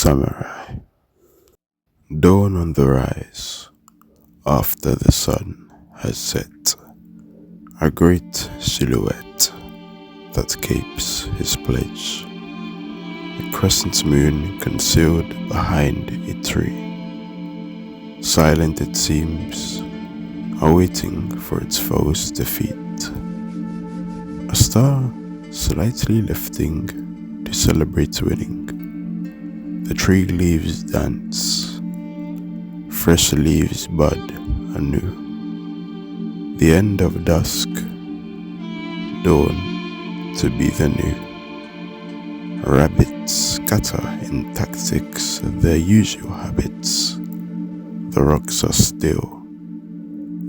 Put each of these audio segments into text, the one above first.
Samurai. Dawn on the rise, after the sun has set, a great silhouette that capes his pledge, a crescent moon concealed behind a tree. Silent it seems, awaiting for its foe's defeat. A star slightly lifting to celebrate winning. The tree leaves dance, fresh leaves bud anew. The end of dusk, dawn to be the new. Rabbits scatter in tactics their usual habits. The rocks are still.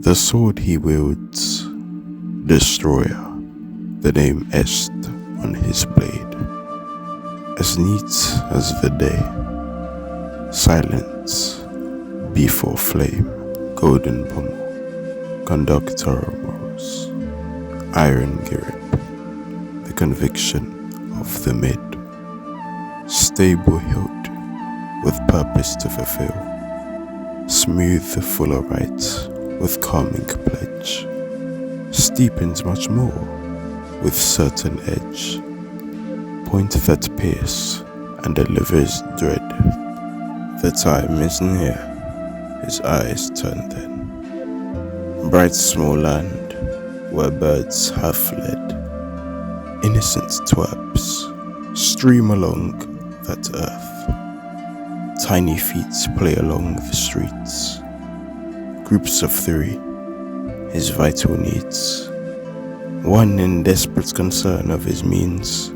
The sword he wields, destroyer, the name etched on his blade. As neat as the day, silence before flame, golden pommel, conductor rose, iron grip, the conviction of the mid, stable hilt with purpose to fulfill, smooth full of right with calming pledge, steepens much more with certain edge, point that pierce and delivers dread. The time is near, his eyes turn then. Bright small land where birds have fled. Innocent twerps stream along that earth. Tiny feet play along the streets. Groups of three, his vital needs. One in desperate concern of his means.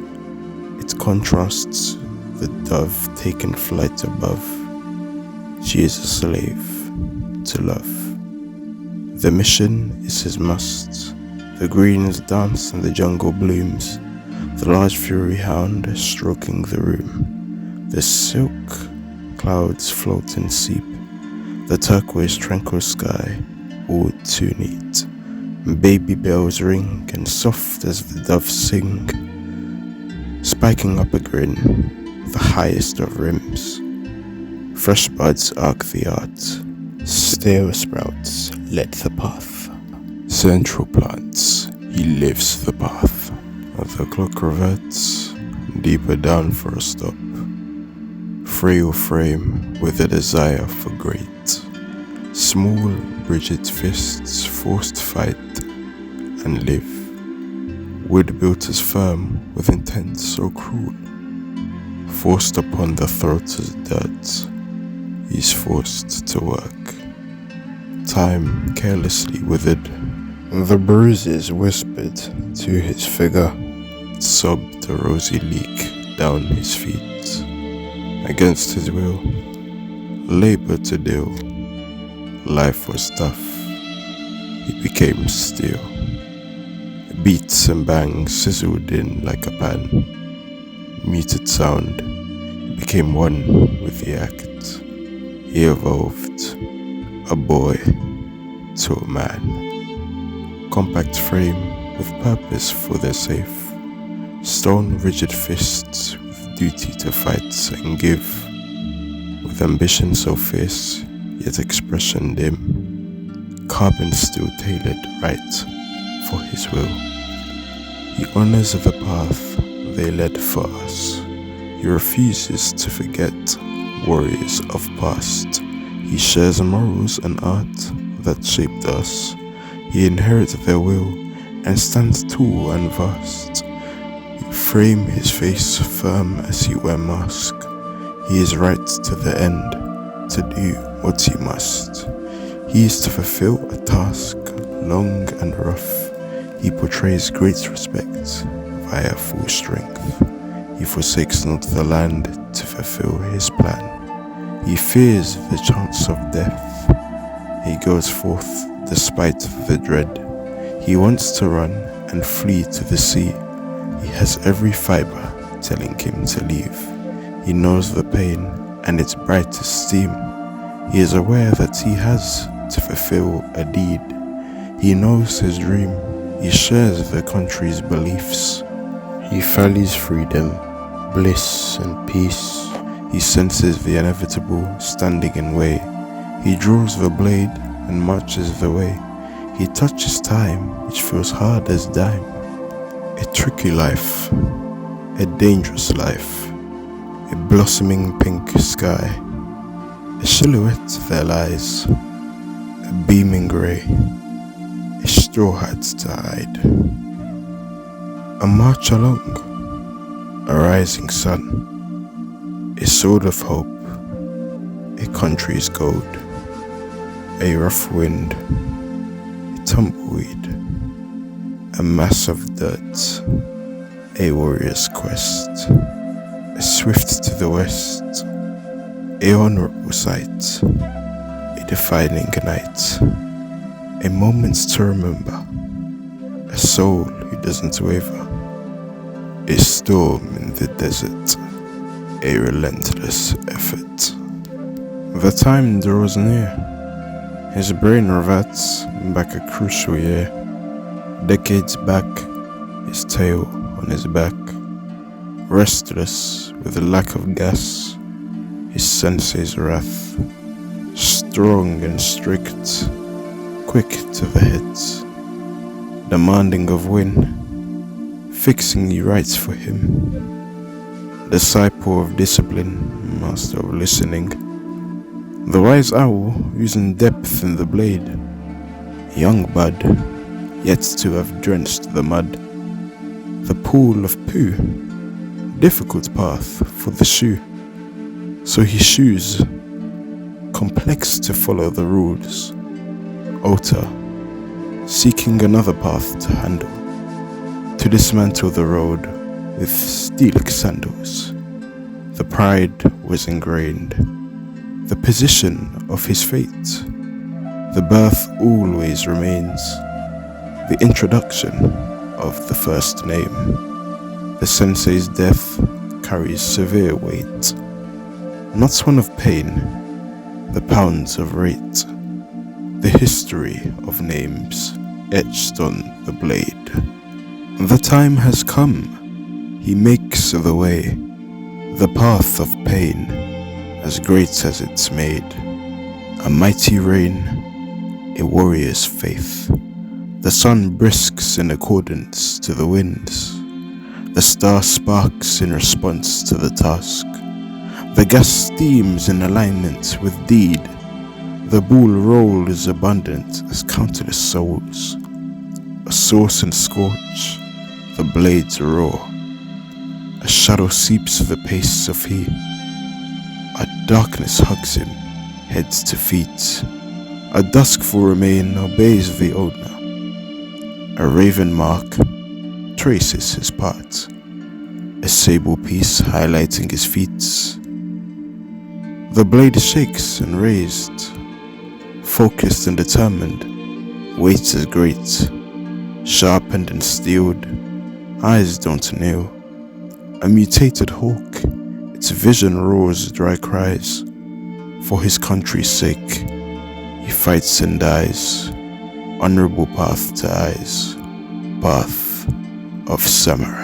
It contrasts the dove taking flight above. She is a slave to love. The mission is his must. The greens dance and the jungle blooms. The large fury hound stroking the room. The silk clouds float and seep. The turquoise tranquil sky, all too neat. Baby bells ring and soft as the doves sing. Spiking up a grin, the highest of rims. Fresh buds arc the art, stale sprouts let the path. Central plants, he lives the path. The clock reverts, deeper down for a stop. Frail frame with a desire for great. Small, rigid fists forced fight and live. Wood built as firm with intent so cruel. Forced upon the throat as dirt, he's forced to work. Time carelessly withered. The bruises whispered to his figure. It sobbed a rosy leak down his feet. Against his will, labor to deal. Life was tough. He became steel. Beats and bangs sizzled in like a pan. Muted sound, he became one with the act. He evolved, a boy to a man. Compact frame with purpose for their safe. Stone rigid fists with duty to fight and give. With ambition so fierce, yet expression dim. Carbon still tailored right for his will. He honors the path they led for us. He refuses to forget warriors of past. He shares morals and art that shaped us. He inherits their will and stands tall and vast. He frame his face firm as he wear mask. He is right to the end, to do what he must. He is to fulfill a task long and rough. He portrays great respect via full strength. He forsakes not the land to fulfill his plan. He fears the chance of death. He goes forth despite the dread. He wants to run and flee to the sea. He has every fiber telling him to leave. He knows the pain and its brightest steam. He is aware that he has to fulfill a deed. He knows his dream. He shares the country's beliefs. He values freedom, bliss and peace. He senses the inevitable standing in way. He draws the blade and marches the way. He touches time, which feels hard as dime. A tricky life, a dangerous life, a blossoming pink sky, a silhouette that lies, a beaming grey, a straw hat to hide. A march along, a rising sun, a sword of hope, a country's gold, a rough wind, a tumbleweed, a mass of dirt, a warrior's quest, a swift to the west, a honorable sight, a defining night, a moment to remember, a soul who doesn't waver, a storm in the desert, a relentless effort. The time draws near. His brain reverts back a crucial year. Decades back, his tail on his back. Restless with the lack of gas, his sensei's wrath. Strong and strict, quick to the hit. Demanding of win, fixing you right for him. Disciple of discipline, master of listening. The wise owl using depth in the blade. Young bud, yet to have drenched the mud. The pool of poo, difficult path for the shoe. So he shoes, complex to follow the rules. Altar, seeking another path to handle. To dismantle the road with steel sandals. The pride was ingrained. The position of his fate. The birth always remains. The introduction of the first name. The sensei's death carries severe weight. Not one of pain, the pounds of rate. The history of names etched on the blade. The time has come. He makes the way, the path of pain, as great as it's made. A mighty reign, a warrior's faith. The sun brisks in accordance to the winds. The star sparks in response to the task. The gas steams in alignment with deed. The bull rolls abundant as countless souls. A source and scorch, the blades roar. A shadow seeps the pace of he. A darkness hugs him, heads to feet. A duskful remain obeys the owner. A raven mark traces his part. A sable piece highlighting his feats. The blade shakes and raised, focused and determined. Weight is great, sharpened and steeled. Eyes don't kneel. A mutated hawk, its vision roars dry cries. For his country's sake, he fights and dies. Honorable path to eyes, path of samurai.